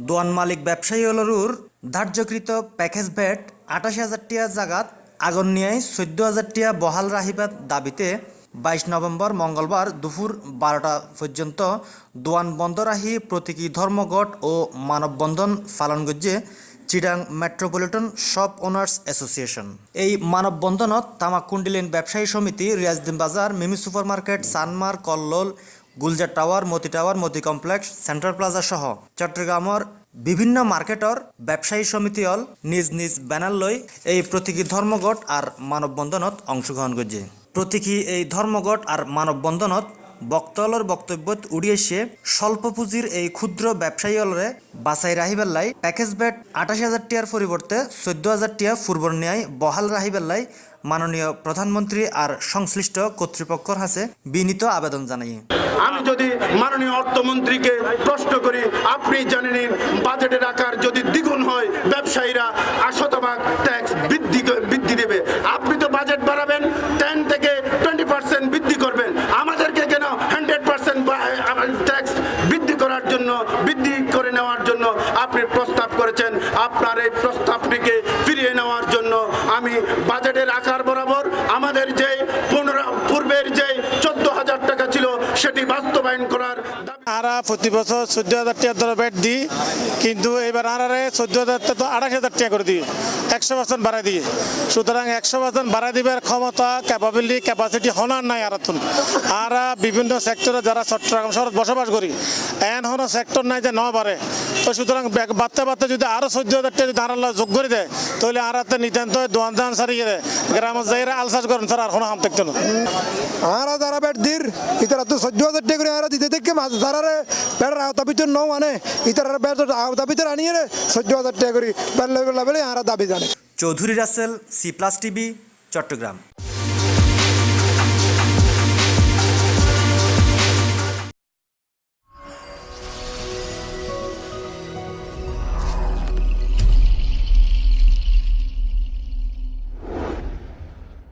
দোয়ান মালিক ব্যবসায়ী হলরুর ধার্যকৃত package VAT ৮৮,০০০ টিয়া জাগাত আগন নিয়ে ১৪,০০০ টিয়া বহাল রাহিবার দাবিতে ২২ নভেম্বর মঙ্গলবার দুপুর ১২টা পর্যন্ত দোয়ান বন্ধ রাহি প্রতীকী ধর্মঘট ও মানববন্ধন পালন করছে Chittagong metropolitan shop owners association. এই মানববন্ধনত তামাকুন্ডিলেন ব্যবসায়ী সমিতি, Riazuddin Bazar, Mimi super market, Sanmar, Kallol, Gulzar tower, Moti complex, central plaza সহ চট্টগ্রামের বিভিন্ন মার্কেটর ব্যবসায়ী সমিতি হল নিজ নিজ ব্যানার লই এই প্রতীকী ধর্মঘট আর মানববন্ধনত অংশগ্রহণ করছে। প্রতীকী এই ধর্মঘট আর মানববন্ধনত বক্তলর বক্তব্যত উড়িয়েছে স্বল্প পুঁজির এই ক্ষুদ্র ব্যবসায়ী হলরে বাছাই রাহিবেল্লাই প্যাকেজ ভ্যাট ৮৮,০০০ টিয়ার পরিবর্তে ১৪,০০০ টিয়া পূর্বর ন্যায় বহাল রাহিবেল্লাই মাননীয় প্রধানমন্ত্রী আর সংশ্লিষ্ট কর্তৃপক্ষর কাছে বিনীত আবেদন জানাই। আমি যদি মাননীয় অর্থমন্ত্রীকে প্রশ্ন করি, আপনি জানেন বাজেটের আকার যদি দ্বিগুণ হয় ব্যবসায়ীরা শতভাগ ট্যাক্স বৃদ্ধি দেবে। আপনি তো বাজেট বাড়াবেন, 10 থেকে 20% বৃদ্ধি করবেন, আমাদেরকে কেন 100% ট্যাক্স বৃদ্ধি করে নেওয়ার জন্য আপনি প্রস্তাব করেছেন? আপনার এই প্রস্তাবটিকে ফিরিয়ে নেওয়ার জন্য আমি বাজেটের আকার বরাবর আমাদের যে পূর্বের যে 14,০০০ টাকা ছিল সেটি বাস্তবায়ন করার আরা প্রতি বছর 14,০০০ টাকা ধরে ভ্যাট দিই, কিন্তু এবার আরারে 14,০০০ তো 28,০০০ টাকা করে দিই, 100% বাড়াই দিই। সুতরাং 100% বাড়াই দিবার ক্ষমতা, ক্যাপাসিটি হনার নাই আরাতুন। আরা বিভিন্ন সেক্টরে যারা চট্টগ্রাম শহরে বসবাস করি, এন হন সেক্টর নাই যে ন বাড়ে। তো সুতরাং বাড়তে যদি আরো 14,০০০ টাকা যদি আরাল্লা যোগ করে দেয়, তাহলে আরাতে নিতান্ত দোয়ান দান সারিয়ে দেয় গ্রামের যাইরা আলসাজ করেন স্যার, আর কোনো হাম থাকতো না। আরা যারা ব্যাট দির ইতারা তো 14,০০০ টাকা করে আরা দিতে দেখে যারা ব্যাটের আওতা ভিতর নৌ আনে ইতারা ব্যাটের আওতা ভিতর আনিয়ে 14,০০০ টাকা করে ব্যাট লেভেলে আরা দাবি জানে। Chowdhury Rasel, C+ TV, Chittagong.